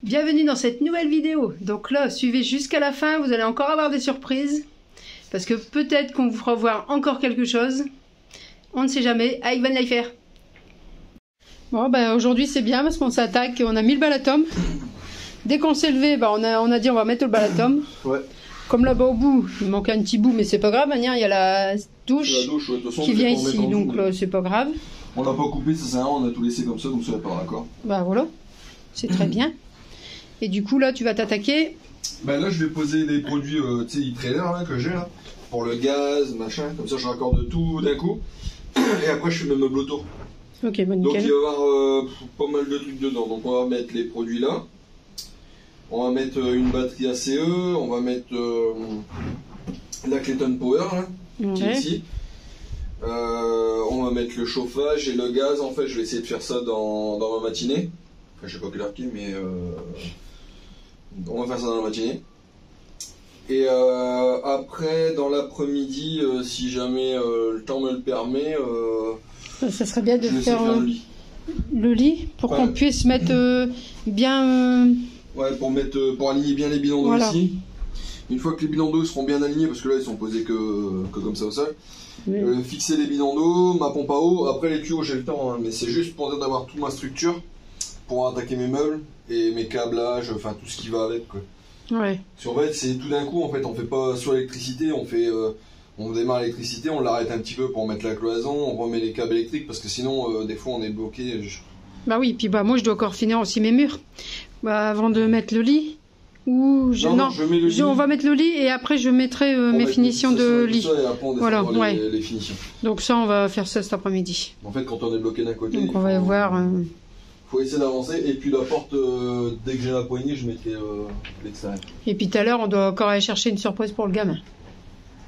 Bienvenue dans cette nouvelle vidéo. Donc là, suivez jusqu'à la fin, vous allez encore avoir des surprises. Parce que peut-être qu'on vous fera voir encore quelque chose. On ne sait jamais, avec Van Lifer. Bon, ben aujourd'hui c'est bien parce qu'on s'attaque, on a mis le balatum. Dès qu'on s'est levé, ben, on a dit on va mettre le balatum. Ouais. Comme là-bas au bout, il manque un petit bout, mais c'est pas grave. Il y a la douche, ouais, de toute façon, qui vient ici, donc là c'est pas grave. On n'a pas coupé, ça sert à rien, on a tout laissé comme ça elle n'est pas d'accord. Bah voilà, c'est très bien. Et du coup là tu vas t'attaquer. Ben là je vais poser les produits e-trailer que j'ai là, pour le gaz, machin, comme ça je raccorde tout d'un coup. Et après je fais le meuble autour. Ok, bon, donc nickel. il va y avoir pas mal de trucs dedans. Donc on va mettre les produits là. On va mettre une batterie ACE, on va mettre la Clayton Power là, qui est ici. On va mettre le chauffage et le gaz. En fait je vais essayer de faire ça dans ma matinée. Enfin je sais pas quelle heure qui est, mais on va faire ça dans la matinée. Et après dans l'après-midi, si jamais le temps me le permet, ça serait bien de faire le lit pour ouais. qu'on puisse mettre bien... Ouais, pour aligner bien les bidons d'eau voilà. Ici. Une fois que les bidons d'eau seront bien alignés, parce que là ils sont posés que comme ça au sol, oui. Fixer les bidons d'eau, ma pompe à eau, après les tuyaux j'ai le temps, hein, mais c'est juste pour d'avoir toute ma structure pour attaquer mes meubles et mes câblages, enfin tout ce qui va avec quoi. Ouais. Si en fait c'est tout d'un coup, en fait on fait pas sur l'électricité, on démarre l'électricité, on l'arrête un petit peu pour mettre la cloison, on remet les câbles électriques parce que sinon des fois on est bloqué. Bah oui, puis bah moi je dois encore finir aussi mes murs. Bah avant de mettre le lit. Ou je mets le lit. On va mettre le lit et après je mettrai mes finitions de lit. Et après on voilà, ouais. les finitions. Donc ça on va faire ça cet après-midi. En fait quand on est bloqué d'un côté, donc on va voir. Faut essayer d'avancer et puis la porte, dès que j'ai la poignée, je mettrai l'extérieur. Et puis tout à l'heure on doit encore aller chercher une surprise pour le gamin.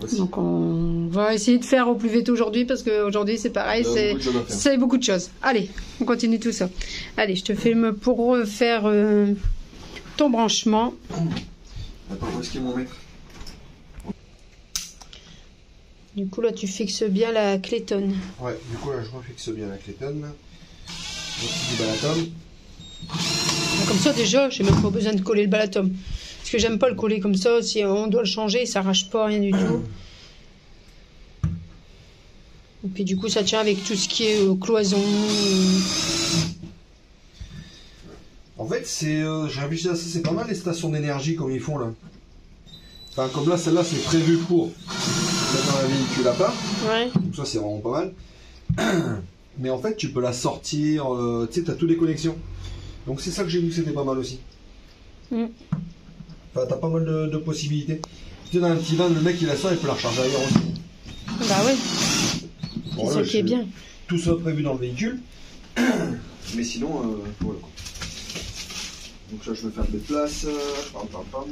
Aussi. Donc on va essayer de faire au plus vite aujourd'hui parce qu'aujourd'hui c'est pareil, c'est beaucoup de choses. Allez, on continue tout ça. Allez, je te filme pour refaire ton branchement. Attends, où est-ce qu'il m'en mettre? Du coup là tu fixes bien la Clayton. Ouais, du coup là je refixe bien la Clayton. Du balatum. Comme ça déjà, j'ai même pas besoin de coller le balatum. Parce que j'aime pas le coller comme ça, si on doit le changer, il s'arrache pas, rien du tout. Et puis du coup ça tient avec tout ce qui est cloison. En fait j'ai réfléchi à ça, c'est pas mal les stations d'énergie comme ils font là. Enfin comme là, celle-là c'est prévu pour mettre dans un véhicule à part. Ouais. Donc ça c'est vraiment pas mal. Mais en fait tu peux la sortir, tu sais t'as toutes les connexions. Donc c'est ça que j'ai vu que c'était pas mal aussi. Enfin, t'as pas mal de possibilités. Tu sais, dans un petit van, le mec il a ça, il peut la recharger ailleurs aussi. Bah oui. Bon, c'est ça qui est bien. Tout ça prévu dans le véhicule. Mais sinon, voilà. Donc là, je vais faire des places. Pam, pam, pam.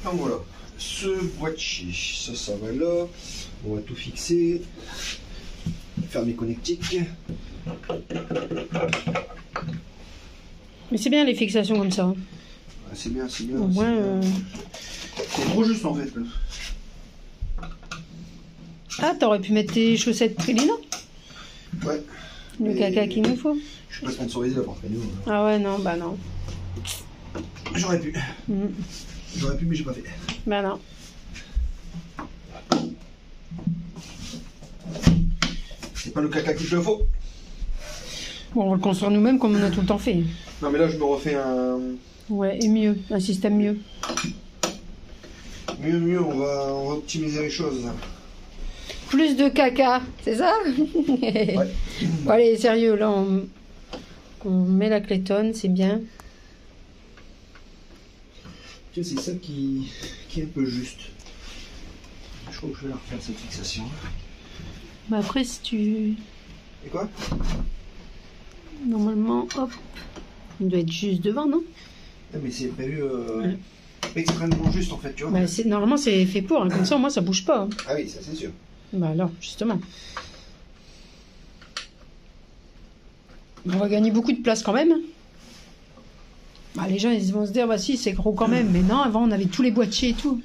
Donc voilà. Ce boîtier, ça va là. On va tout fixer. Faire mes connectiques. Mais c'est bien les fixations comme ça. C'est bien, c'est bien. Au moins, c'est trop juste en fait. Ah, t'aurais pu mettre tes chaussettes Trilina? Ouais. Le caca qu'il nous faut. Je suis pas sponsorisé là par nous. Ah ouais, non, bah non. J'aurais pu. J'aurais pu, mais j'ai pas fait. Bah non. C'est pas le caca qu'il te faut. Bon, on va le construire nous-mêmes comme on a tout le temps fait. Non mais là je me refais un... Ouais, et mieux, un système mieux. Mieux, on va optimiser les choses. Plus de caca, c'est ça? Ouais. Bon, allez, sérieux, là on met la Clayton, c'est bien. C'est ça qui est un peu juste. Je crois que je vais la refaire cette fixation. Bah après si tu... Et quoi? Normalement, hop, on doit être juste devant, non? Mais c'est prévu extrêmement juste en fait, tu vois. Bah normalement c'est fait pour, hein. Comme ça au moins ça bouge pas. Hein. Ah oui, ça c'est sûr. Bah alors, justement. On va gagner beaucoup de place quand même. Bah les gens ils vont se dire, bah si c'est gros quand même, mais non, avant on avait tous les boîtiers et tout.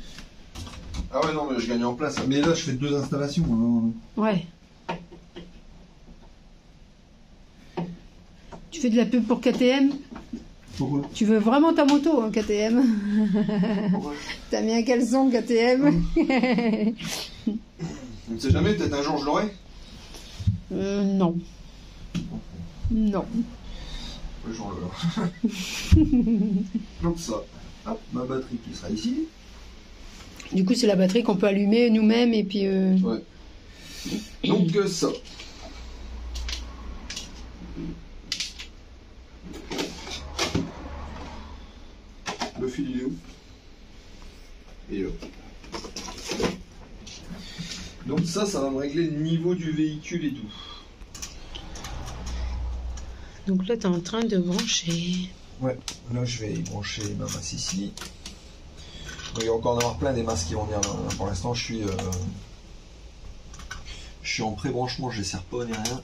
Ah ouais, non, mais je gagne en place. Mais là je fais 2 installations. Alors... Ouais. Tu fais de la pub pour KTM? Pourquoi? Tu veux vraiment ta moto, hein, KTM? T'as mis un caleçon, KTM? On ne sait jamais, peut-être un jour je l'aurai. Non. Non. Le jour l'aurai. Donc ça, hop, ma batterie qui sera ici. Du coup, c'est la batterie qu'on peut allumer nous-mêmes et puis... Ouais. Donc ça. Le fil il est où? Et là. Donc ça va me régler le niveau du véhicule et tout. Donc là, tu es en train de brancher. Ouais, là je vais y brancher ma masse ici. Il va y encore en avoir plein des masses qui vont venir. Pour l'instant, je suis en pré-branchement, je les sers pas ni rien.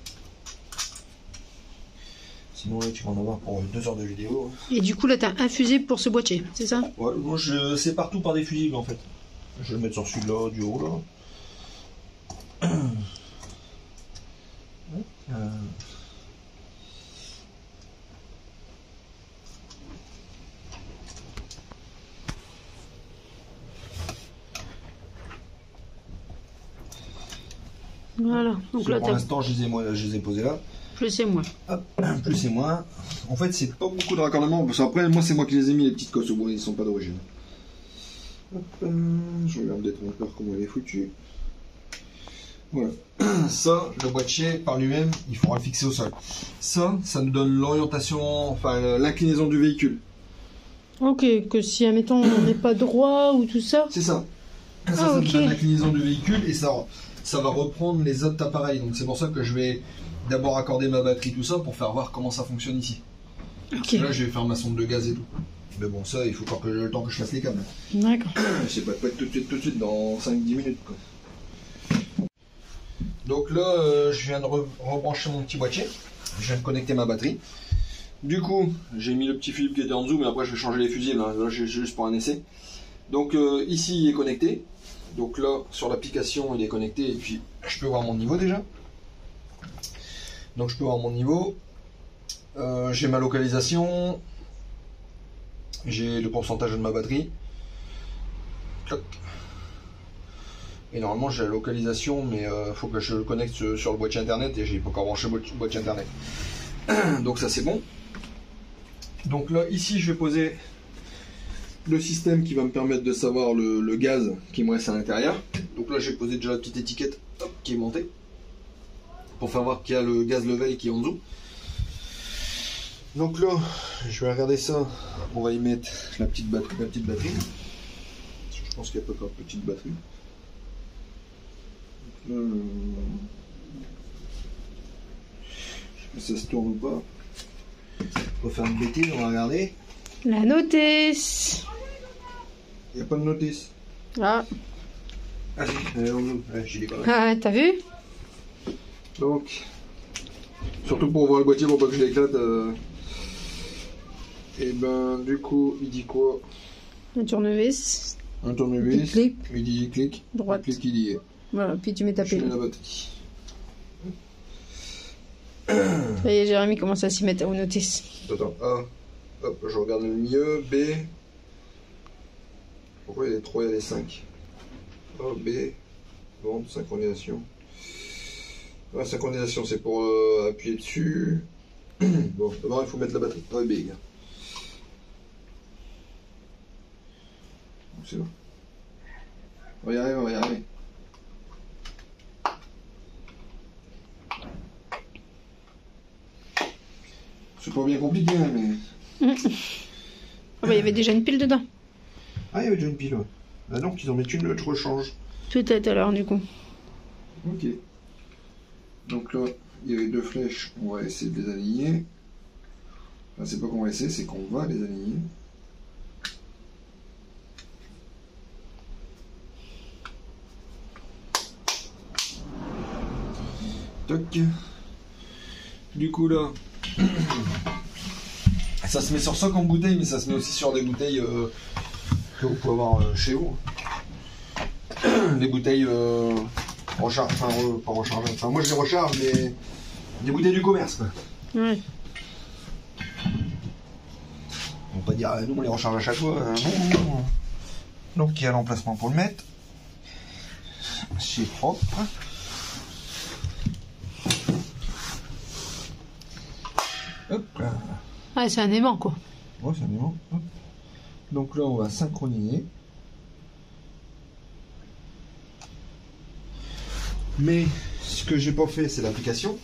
Sinon là tu vas en avoir pour 2 heures de vidéo. Et du coup là tu as un fusible pour ce boîtier, c'est ça? Ouais, moi je sépare tout par des fusibles en fait. Je vais le mettre sur celui-là, du haut là. Voilà, donc là pour l'instant je les ai posés là. Plus et moins. Hop, plus et moins. En fait c'est pas beaucoup de raccordements, parce qu'après moi c'est moi qui les ai mis les petites cosses au bout, ils sont pas d'origine. Hop, je regarde peut-être mon père comment il est foutu. Voilà. Ça, le boîtier par lui-même, il faudra le fixer au sol. Ça nous donne l'orientation, enfin l'inclinaison du véhicule. Ok, que si admettons on n'est pas droit ou tout ça. C'est ça. Ça nous donne l'inclinaison du véhicule et ça va reprendre les autres appareils. Donc c'est pour ça que je vais d'abord accorder ma batterie, tout ça, pour faire voir comment ça fonctionne ici. Okay. Là je vais faire ma sonde de gaz et tout. Mais bon, ça il faut encore le temps que je fasse les câbles. D'accord. Je sais pas, peut être tout de suite, dans 5-10 minutes quoi. Donc là je viens de rebrancher mon petit boîtier. Je viens de connecter ma batterie. Du coup, j'ai mis le petit fusible qui était en dessous, mais après je vais changer les fusibles, hein. Là j'ai juste pour un essai. Donc ici il est connecté. Donc là, sur l'application, il est connecté et puis je peux voir mon niveau déjà. Donc je peux voir mon niveau. J'ai ma localisation. J'ai le pourcentage de ma batterie. Clac. Et normalement j'ai la localisation, mais il faut que je le connecte sur le boîtier internet et j'ai pas encore branché le boîtier internet. Donc ça c'est bon. Donc là, ici je vais poser le système qui va me permettre de savoir le gaz qui me reste à l'intérieur. Donc là j'ai posé déjà la petite étiquette qui est montée pour faire voir qu'il y a le gaz level qui est en dessous. Donc là je vais regarder ça, on va y mettre la petite batterie. Je pense qu'il y a pas encore une petite batterie. Je sais pas si ça se tourne ou pas. On va faire une bêtise, on va regarder. La notice. Il n'y a pas de notice. Ah. Ah si, elle est en dessous. Ouais, j'y ai pas. Ah, t'as vu? Donc, surtout pour voir le boîtier pour pas que je l'éclate. Et ben, du coup, il dit quoi? Un tournevis. Un tournevis. Clic. Il dit clic. Droite. Clic, il y est. Voilà, puis tu mets ta Je mets pile. la batterie. Ça y est, Jérémy commence à s'y mettre aux notices. Attends, A. Hop, je regarde le milieu. B. Pourquoi il y a les 3 et il y a les 5? A, B. Bon, synchronisation. La synchronisation, c'est pour appuyer dessus. Bon, d'abord, il faut mettre la batterie. A et B, gars. C'est bon. On va y arriver, on va y arriver. C'est pas bien compliqué, hein, mais... Ah bah, il y avait déjà une pile dedans. Ah, il y avait déjà une pile, ouais. Ah donc, ils en mettent une, je rechange. Peut-être alors, du coup. Ok. Donc là, il y avait 2 flèches, on va essayer de les aligner. Enfin, c'est pas qu'on va essayer, c'est qu'on va les aligner. Toc. Du coup là, ça se met sur soc en bouteille, mais ça se met aussi sur des bouteilles que vous pouvez avoir chez vous. Des bouteilles recharge, enfin pas recharge, enfin moi je les recharge, mais des bouteilles du commerce quoi. Ouais. On peut dire, nous on les recharge à chaque fois. Non. Donc il y a l'emplacement pour le mettre. C'est propre. Hop là. Ah, c'est un aimant quoi. Ouais, c'est un aimant. Hop. Donc là on va synchroniser. Mais ce que j'ai pas fait, c'est l'application.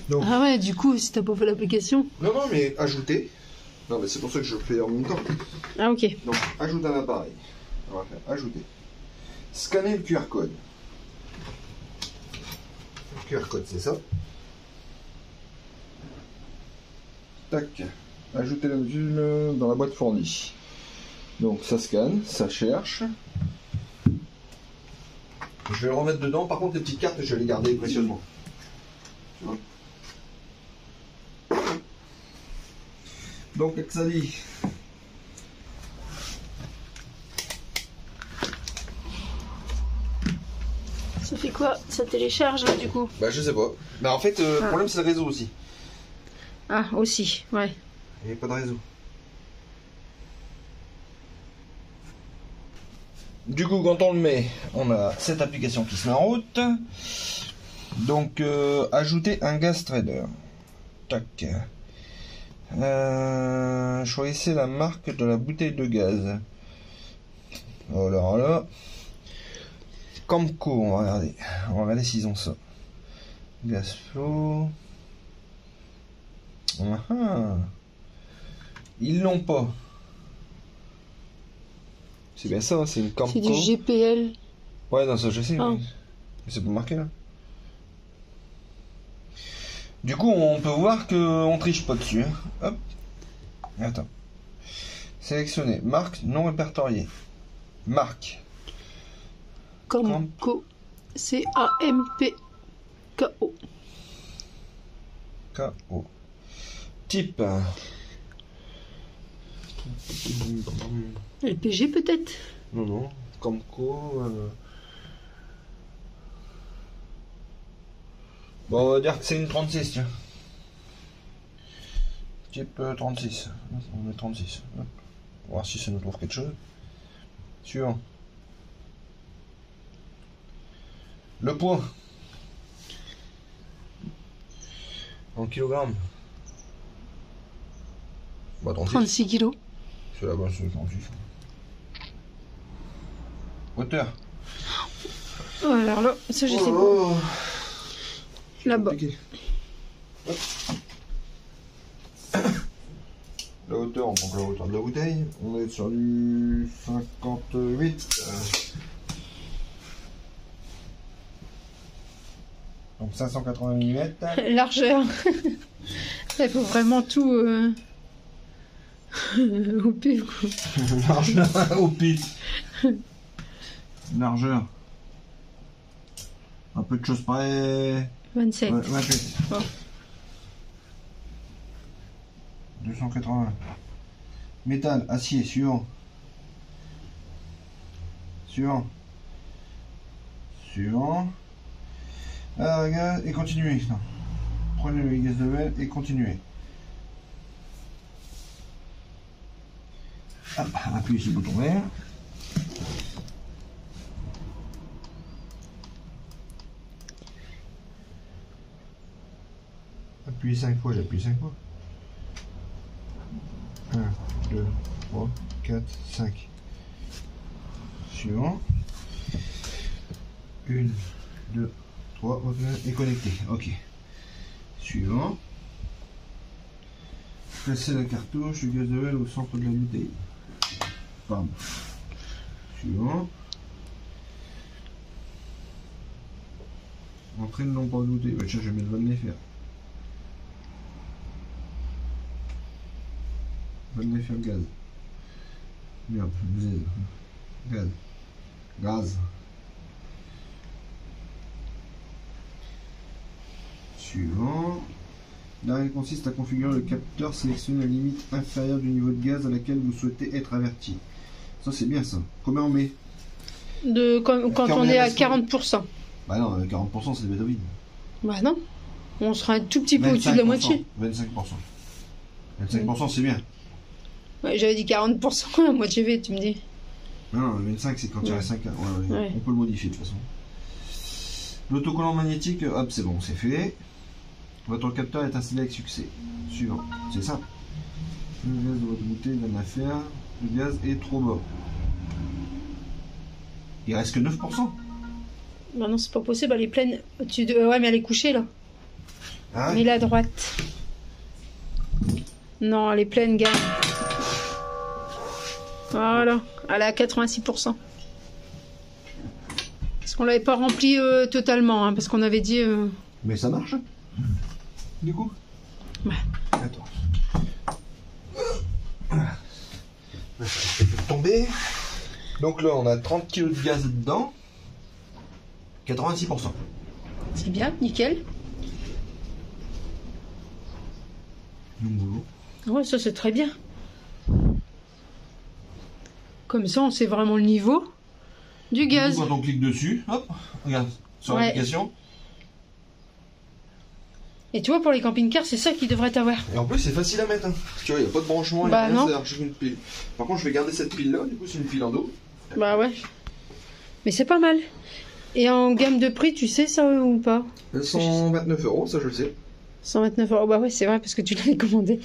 Donc... Ah ouais, du coup, si t'as pas fait l'application. Non, mais ajouter. Non, mais c'est pour ça que je le fais en même temps. Ah ok. Donc, ajouter un appareil. On va faire ajouter. Scanner le QR code. Le QR code, c'est ça. Tac. Ajouter la module dans la boîte fournie. Donc, ça scanne, ça cherche. Je vais le remettre dedans. Par contre, les petites cartes, je vais les garder précieusement. Tu vois. Donc, qu'est-ce que ça dit? Ça fait quoi? Ça télécharge là du coup? Bah, je sais pas. Bah, en fait, le problème, c'est le réseau aussi. Ah, aussi, ouais. Il n'y a pas de réseau. Du coup, quand on le met, on a cette application qui se met en route. Donc, ajouter un gas trader. Tac. Choisissez la marque de la bouteille de gaz. Alors là, Camco, on va regarder. On va regarder s'ils ont ça. Gas flow. Ils l'ont pas. C'est bien ça, c'est une Camco. C'est du GPL. Ouais, non, ça je sais, Ah. mais c'est pas marqué là. Du coup, on peut voir qu'on triche pas dessus. Hein. Hop. Attends. Sélectionner. Marque non répertoriée. Marque. Camco. C-A-M-P-K-O. K-O. Type. LPG peut-être? Non. Camco. Bon, on va dire que c'est une 36, tiens. Type 36. On met 36. Hop. On va voir si ça nous trouve quelque chose. Suivant. Le poids. En kilogrammes. Bah, 36. 36 kilos. C'est là-bas, c'est 36. Hauteur. Oh, alors là, ça je sais pas. Oh. Là-bas. La hauteur, on prend la hauteur de la bouteille. On est sur du 58. Donc 580 mm. Largeur. Il faut vraiment tout au pif quoi. Largeur au pif. Largeur. Un peu de choses près. 27. 28. Oh. 280. Métal, acier, suivant. Suivant. Gaz et continuez. Non. Prenez le gaz de verre et continuez. Appuyez sur le bouton vert. Appuyez 5 fois, j'appuie 5 fois. 1, 2, 3, 4, 5. Suivant. 1, 2, 3, et connecté. Ok. Suivant. Placez la cartouche du gasoil au centre de la bouteille. Bam. Suivant. Entraîne non pas de bouteille. Bah, tiens, je vais mettre le bon faire. Bonne effet gaz. Merde, gaz. Suivant. La règle consiste à configurer le capteur, sélectionner la limite inférieure du niveau de gaz à laquelle vous souhaitez être averti. Ça c'est bien ça. Combien on met? Quand on est à 40%. Bah non, 40% c'est des bétovines. Bah non. On sera un tout petit peu au-dessus de la moitié. 25%. 25% c'est bien. Ouais, j'avais dit 40% à moitié V, tu me dis. Non, le 25 c'est quand il reste 5 cas. Ouais. On peut le modifier de toute façon. L'autocollant magnétique, hop, c'est bon, c'est fait. Votre capteur est installé avec succès. Suivant, c'est simple. Le gaz de votre bouteille vient d'affaire. Le gaz est trop bas. Il reste que 9%. Bah non, c'est pas possible, elle est pleine. Ouais, mais elle est couchée là. Ah ouais. Mets-la à droite. Non, elle est pleine, gars. Voilà, elle est à 86%. Parce qu'on l'avait pas rempli totalement, hein, parce qu'on avait dit... Mais ça marche. Du coup. Ouais. Attends. Ça peut tomber. Donc là, on a 30 kg de gaz dedans. 86%. C'est bien, nickel. Ouais, ça c'est très bien. Comme ça, on sait vraiment le niveau du gaz. Quand on clique dessus, hop, regarde, sur Ouais. l'application. Et tu vois, pour les camping-cars, c'est ça qu'ils devraient avoir. Et en plus, c'est facile à mettre. Hein. Tu vois, il n'y a pas de branchement, il Bah, n'y a rien, non. c'est juste une pile. Par contre, je vais garder cette pile-là, du coup, c'est une pile en dos. Bah ouais. Mais c'est pas mal. Et en gamme de prix, tu sais ça ou pas? 129 €, ça je le sais. 129 €. Bah ouais, c'est vrai, parce que tu l'avais commandé.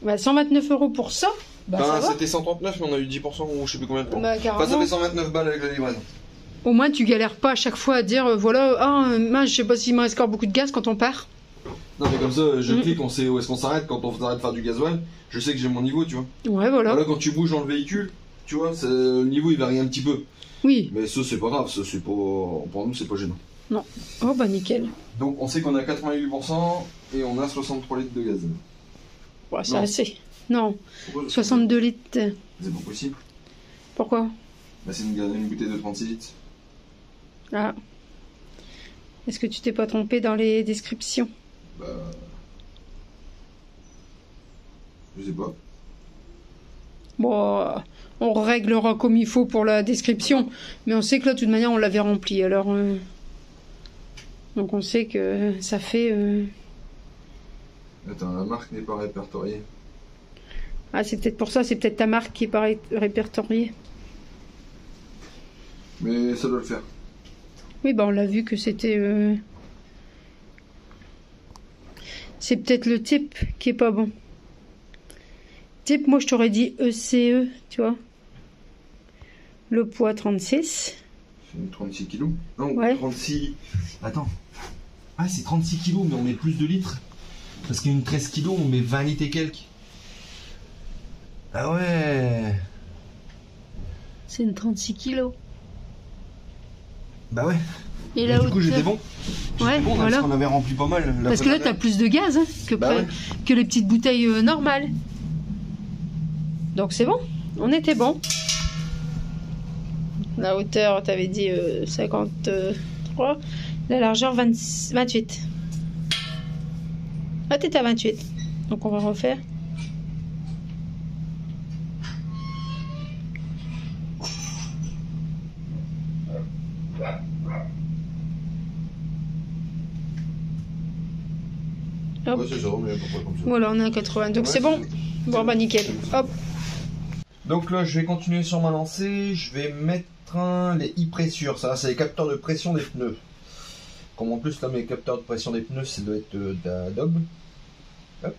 Bah 129 € pour ça, bah ça va. C'était 139, mais on a eu 10% ou je sais plus combien de points. Bah Enfin, ça carrément. fait 129 balles avec la livraison. Au moins, tu galères pas à chaque fois à dire, voilà, ah, mince, je sais pas s'il me reste encore beaucoup de gaz quand on part. Non, mais comme ça, je clique, on sait où est-ce qu'on s'arrête. Quand on s'arrête de faire du gasoil, je sais que j'ai mon niveau, tu vois. Ouais, voilà. Voilà, quand tu bouges dans le véhicule, tu vois, le niveau il varie un petit peu. Oui. Mais ça, c'est pas grave, ça, c'est pas. Pour nous, c'est pas gênant. Non. Oh bah nickel. Donc, on sait qu'on a 88% et on a 63 litres de gaz. Ouais, c'est Non. assez. Non, Pourquoi 62 litres. C'est pas possible. Pourquoi? Bah, c'est une bouteille de 36 litres. Ah. Est-ce que tu t'es pas trompé dans les descriptions? Bah. Je sais pas. Bon, on réglera comme il faut pour la description. Mais on sait que là, de toute manière, on l'avait rempli. Alors, donc on sait que ça fait... Attends, la marque n'est pas répertoriée. Ah, c'est peut-être pour ça, c'est peut-être ta marque qui est pas répertoriée. Mais ça doit le faire. Oui, bah on l'a vu que c'était... C'est peut-être le type qui est pas bon. Type, moi je t'aurais dit ECE, tu vois. Le poids 36. C'est une 36 kilos. Non, Ouais. 36. Attends. Ah, c'est 36 kilos, mais on met plus de litres. Parce qu'une 13 kilos, on met 20 litres et quelques. Ah ouais. C'est une 36 kilos. Bah ouais. Et Mais la du coup, j'étais hauteur... bon. Ouais, J'étais bon, voilà. parce qu'on avait rempli pas mal. Parce que là, t'as plus de gaz hein, Bah ouais. que les petites bouteilles normales. Donc c'est bon, on était bon. La hauteur, t'avais dit 53. La largeur, 28. Ah, t'étais à 28. Donc on va refaire. Hop. Ouais, c'est ça, mais pourquoi comme ça. Voilà, on est à 80. Donc Ouais, c'est bon. Bon, bah nickel. Hop. Donc là, je vais continuer sur ma lancée. Je vais mettre les e-pressures. Ça, c'est les capteurs de pression des pneus. Comme en plus, là, mes capteurs de pression des pneus, ça doit être d'Adobe. Hop.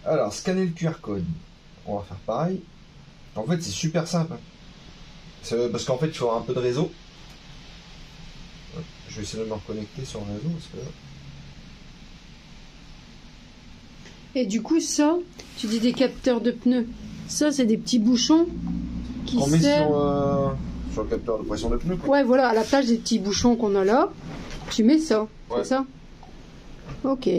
Alors, scanner le QR code. On va faire pareil. En fait, c'est super simple. Parce qu'en fait, il faut avoir un peu de réseau. Hop. Je vais essayer de me reconnecter sur le réseau. Parce que... Et du coup, ça, tu dis des capteurs de pneus. Ça, c'est des petits bouchons qui On met servent... sur le capteur de pression des pneus. Quoi. Ouais, voilà, à la place des petits bouchons qu'on a là, tu mets ça. Ouais. C'est ça? Ok.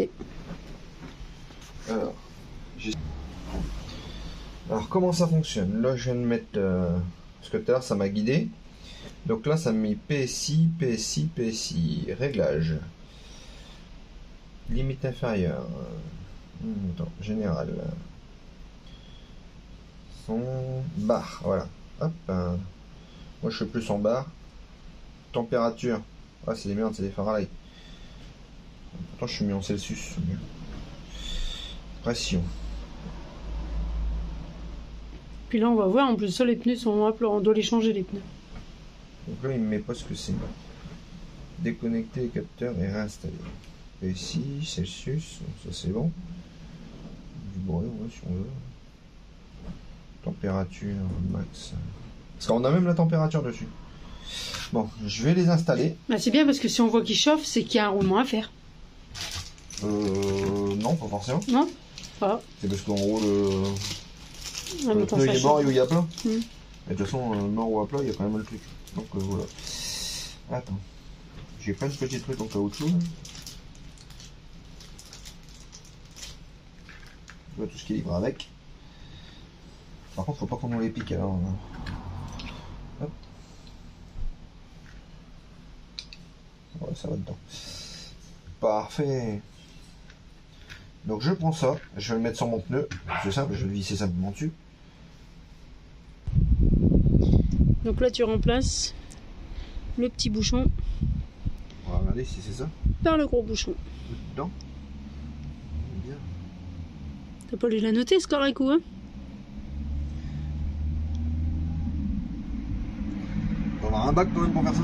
Alors, comment ça fonctionne? Là, je viens de mettre... Parce que tout à l'heure, ça m'a guidé. Donc là, ça m'a mis PSI, PSI, PSI. Réglage. Limite inférieure. Attends, général. Son barre, voilà. Hop. Moi, je suis plus en barre. Température. Ah, c'est des merdes, c'est des Fahrenheit. Pourtant, je suis mis en Celsius. Pression. Puis là, on va voir. En plus, ça, les pneus sont à plat. On doit les changer, les pneus. Donc là, il ne met pas ce que c'est. Déconnecter les capteurs et réinstaller. Et ici, Celsius, ça c'est bon. Du bruit, ouais, si on veut. Température, max. Parce qu'on a même la température dessus. Bon, je vais les installer. Bah, c'est bien parce que si on voit qu'ils chauffent, c'est qu'il y a un roulement à faire. Non, pas forcément. Non. Voilà. C'est parce qu'en gros, Ah, le pneu il est mort et où il y a plein. Mm. Mais de toute façon, mort ou à plat, il y a quand même le truc. Donc voilà. Attends. J'ai plein de petits trucs en caoutchouc. Je vois tout ce qui est libre avec. Par contre, faut pas qu'on nous les pique alors. Hop. Ouais, ça va dedans. Parfait. Donc je prends ça, je vais le mettre sur mon pneu. C'est simple, je vais le visser simplement dessus. Donc là, tu remplaces le petit bouchon. On va regarder si c'est ça. Par le gros bouchon. Dedans. Bien. T'as pas lu la noter, ce Scorlaco, hein? On va avoir un bac quand même pour faire ça.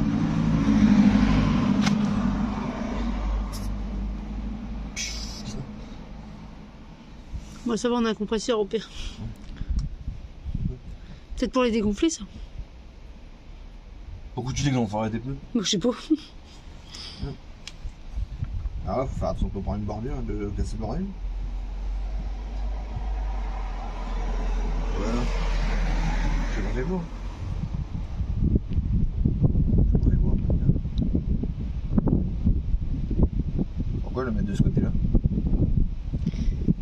Bon, ça va, on a un compresseur au pire. Peut-être pour les dégonfler, ça. Pourquoi tu dis qu'on ferait des pneus? Bon, je sais pas. Alors là, faut faire attention pour prendre une bordure et de casser le bordel. Voilà. C'est pas fait beau. Pourquoi le mettre de ce côté-là?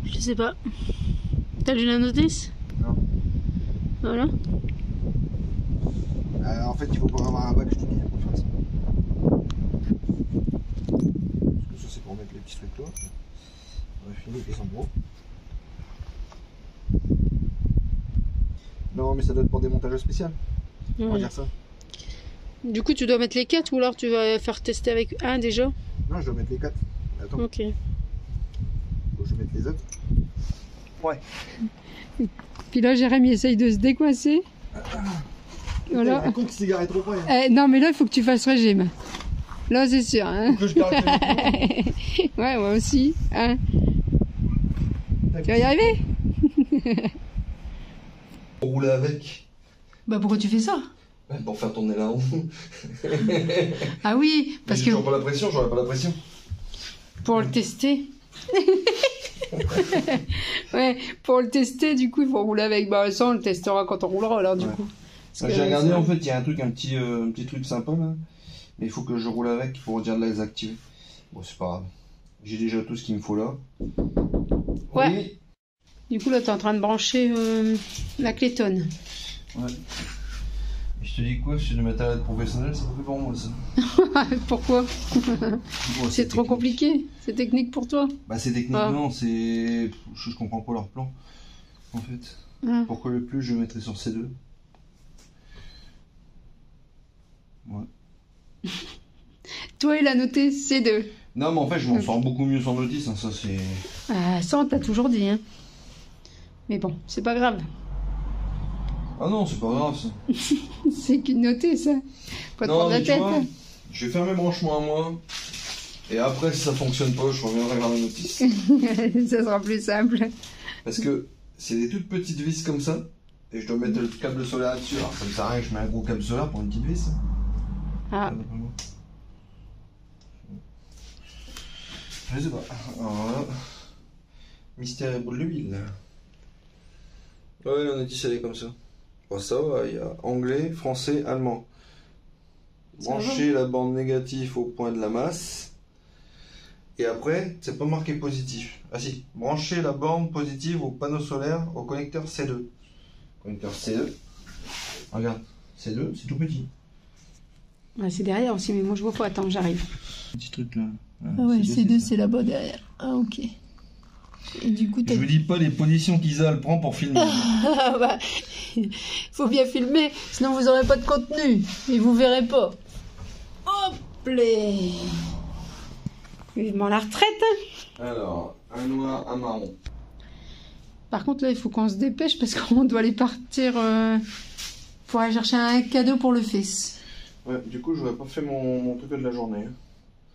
Je sais pas. T'as lu la notice? Non. Voilà. En fait, il faut pas avoir un bac, je te dis, pour faire ça. Parce que ça, c'est pour mettre les petits trucs là. On va finir les embrouilles. Non, mais ça doit être pour des montages spéciaux. On va dire ça. Du coup, tu dois mettre les 4 ou alors tu vas faire tester avec un déjà? Non, je dois mettre les 4. Attends. Ok. Faut que je mette les autres. Ouais. Puis là, Jérémy essaye de se décoincer. Voilà. Un con qui s'est garé trop près. Non, mais là, il faut que tu fasses régime. Là, c'est sûr. Hein. Faut que je garde le Ouais, moi aussi. Hein. Tu vas y arriver? Pour rouler avec. Bah, pourquoi tu fais ça? Pour faire tourner la roue. Ah oui, parce que J'ai toujours pas la pression, j'aurais pas la pression. pour le tester. Ouais, pour le tester, du coup, il faut rouler avec. Bah, ça, on le testera quand on roulera, alors, du coup. J'ai regardé, en fait, il y a un truc, un petit truc sympa, là. Mais il faut que je roule avec pour dire de les activer. Bon, c'est pas grave. J'ai déjà tout ce qu'il me faut là. Ouais. Oui. Du coup, là, t'es en train de brancher la Clayton. Ouais. Je te dis quoi, si le matériel professionnel, c'est pas fait pour moi, ça. Pourquoi? Bon, C'est trop compliqué. C'est technique pour toi? Bah, c'est technique, non, c'est. Je comprends pas leur plan, en fait. Ah. Pourquoi le plus je mettrais sur C2? Ouais. Toi, il a noté C2. Non, mais en fait, je m'en sors beaucoup mieux sans notice, hein, ça c'est. Ah, ça, on t'a toujours dit, hein. Mais bon, c'est pas grave. Ah non, c'est pas grave ça. C'est qu'une notice, ça. Pas te prendre la tu tête. vois, je vais faire mes branchements à moi. Et après, si ça fonctionne pas, je reviendrai vers la notice. Ça sera plus simple. Parce que c'est des toutes petites vis comme ça. Et je dois mettre le câble solaire là-dessus. Alors ça me sert à rien que je mets un gros câble solaire pour une petite vis. Ah. Je sais pas. Alors là, mystère et boule de l'huile. Ouais, la notice elle est comme ça. Bon, ça va, il y a anglais, français, allemand. Brancher la bande négative au point de la masse. Et après, c'est pas marqué positif. Ah si, brancher la borne positive au panneau solaire au connecteur C2. Connecteur C2. Regarde, C2, c'est tout petit. Ah, c'est derrière aussi, mais moi je vois pas. Attends, j'arrive. Petit truc là. Ah ouais, C2, c'est là-bas derrière. Ah, ok. Et du coup, je vous dis pas les positions qu'Isa elle prend pour filmer. Ah bah, faut bien filmer, sinon vous aurez pas de contenu et vous verrez pas. Hop là. Vivement la retraite. Alors, un noir, un marron. Par contre, là, il faut qu'on se dépêche parce qu'on doit aller partir pour aller chercher un cadeau pour le fils. Ouais, du coup, je n'aurais pas fait mon truc de la journée.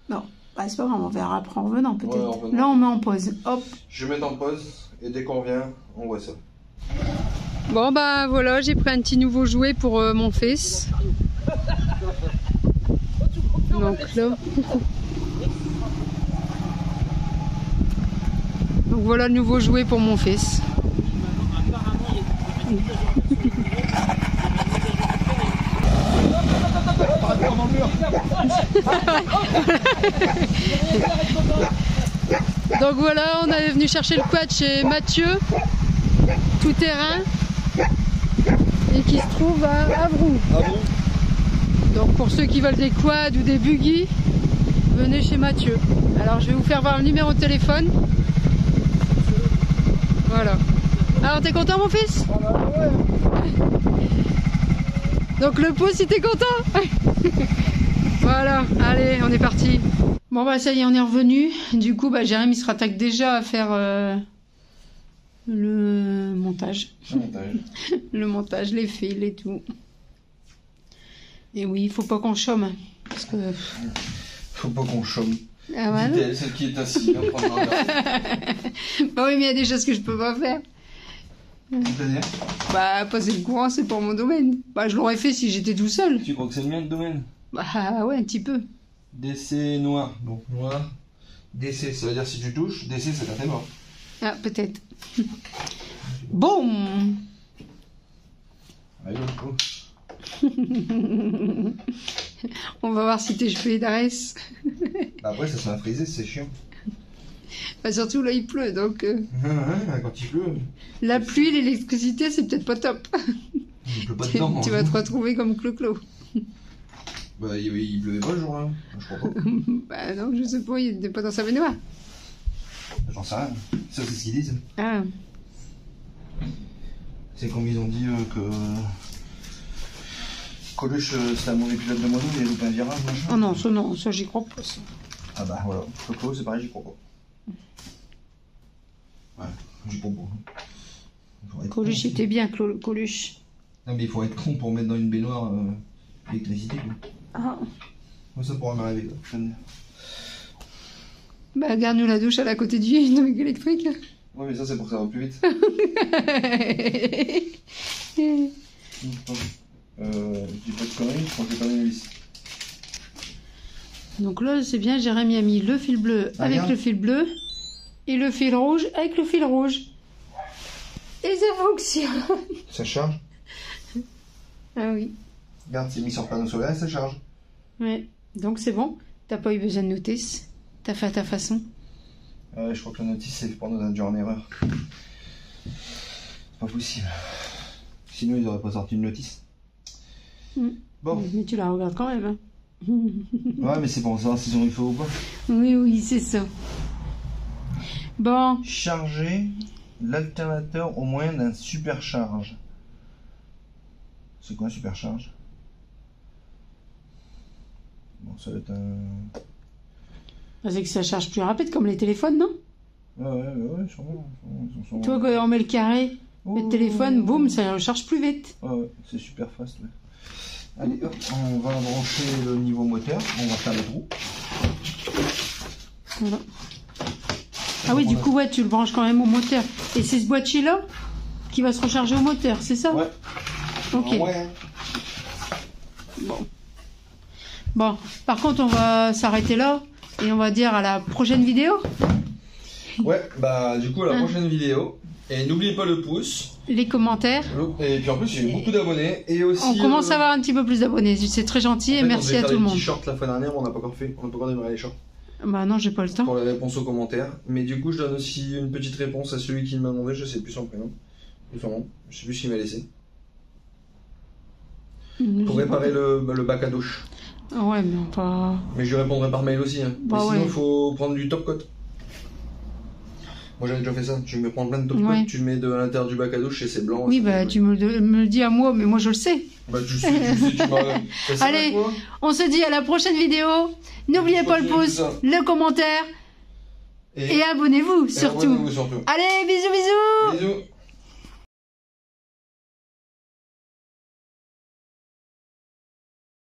Non, bah, c'est pas grave, on verra après en revenant peut-être. Ouais, en revenant. Là, on met en pause. Hop. Je vais mettre en pause et dès qu'on revient, on voit ça. Bon, bah voilà, j'ai pris un petit nouveau jouet pour mon fils. Donc là. Donc voilà le nouveau jouet pour mon fils. Donc voilà, on est venu chercher le quad chez Mathieu, tout terrain, et qui se trouve à Avroux. Donc pour ceux qui veulent des quads ou des buggy, venez chez Mathieu. Alors je vais vous faire voir le numéro de téléphone. Voilà. Alors t'es content mon fils? Donc le pouce, il était content. Voilà, allez, on est parti. Bon bah ça y est, on est revenu. Du coup, bah Jérémy se rattaque déjà à faire le montage. Le montage, les fils et tout. Et oui, il faut pas qu'on chôme. Parce que... Faut pas qu'on chôme. Ah voilà. Dit-elle, celle qui est assise en train de regarder. Bah oui, mais il y a des choses que je peux pas faire. C'est-à-dire? Bah, passer le courant, c'est pour mon domaine. Bah, je l'aurais fait si j'étais tout seul. Tu crois que c'est le mien le domaine? Bah, ouais, un petit peu. DC noir. Bon, noir. DC, ça veut dire si tu touches. DC, c'est quand t'es mort. Ah, peut-être. Boum. Allez, go. On va voir si tes cheveux dressent. Après, ça se met à friser, c'est chiant. Bah, surtout là, il pleut, donc... Quand il pleut. La pluie, l'électricité, c'est peut-être pas top. Il pleut pas dedans. Tu vas te retrouver comme Clo-Clo. Bah, il pleuvait pas le jour-là. Je crois pas. Bah non, je sais pas, il était pas dans sa baignoire. J'en sais rien. Ça, c'est ce qu'ils disent. Ah. C'est comme ils ont dit que... Coluche, c'est un mauvais pilote de moto, il a loupé un virage, machin. Oh non, ça j'y crois pas, ça. Ah bah voilà, Coco, c'est pareil, j'y crois pas. Ouais, j'y crois pas. Coluche était bien, Coluche. Non mais il faut être con pour mettre dans une baignoire l'électricité. Ah. Moi ça pourra m'arriver. Bah garde-nous la douche à la côté du truc électrique. Ouais mais ça c'est pour que ça va plus vite. Je dis pas de conneries, je crois que j'ai pas les vis. Donc là c'est bien, Jérémy a mis le fil bleu avec le fil bleu et le fil rouge avec le fil rouge. Et ça fonctionne. Ça charge? Ah oui. Regarde, c'est mis sur panneau solaire, ça charge. Ouais, donc c'est bon. T'as pas eu besoin de notice. T'as fait à ta façon. Je crois que la notice c'est pour nous induire en erreur. C'est pas possible. Sinon ils auraient pas sorti une notice. Bon. Mais tu la regardes quand même. Hein. Ouais, mais c'est pour savoir s'ils ont eu feu ou pas. Oui, c'est ça. Bon. Charger l'alternateur au moyen d'un supercharge. C'est quoi un supercharge? Bon, ça va être un... C'est que ça charge plus rapide comme les téléphones, non? Ouais, sûrement. Toi, quand on met le carré, le téléphone, boum, ça charge plus vite. Ouais, c'est super fast. Ouais. Allez, hop, on va brancher le niveau moteur. On va faire les trous. Voilà. Ah oui, du coup, ouais, tu le branches quand même au moteur. Et c'est ce boîtier-là qui va se recharger au moteur, c'est ça? Ouais. Ok. Ouais. Bon, par contre, on va s'arrêter là et on va dire à la prochaine vidéo. Ouais, bah du coup, à la prochaine vidéo. Et n'oubliez pas le pouce. Les commentaires. Et puis en plus, j'ai eu beaucoup d'abonnés. Et aussi. On commence à avoir un petit peu plus d'abonnés. C'est très gentil et merci à tout le monde. On a fait des t-shirts la fois dernière, on n'a pas encore fait. On n'a pas encore démarré les shorts. Bah non, j'ai pas le temps. Pour les réponses aux commentaires. Mais du coup, je donne aussi une petite réponse à celui qui m'a demandé. Je sais plus son prénom. Ou son nom. Je sais plus ce qu'il m'a laissé. Pour réparer le bac à douche. Ouais, mais on va... Mais je lui répondrai par mail aussi. Hein. Bah mais sinon, il ouais. faut prendre du top coat. Moi, j'avais déjà fait ça. Tu me prends plein de top coat, tu le mets à l'intérieur du bac à douche et c'est blanc. Oui, bah tu me le dis à moi, mais moi je le sais. Bah tu sais, tu m'as... Allez, on se dit à la prochaine vidéo. N'oubliez pas le pouce, le commentaire Et abonnez-vous surtout. Abonnez-vous surtout. Allez, bisous, bisous. Bisous.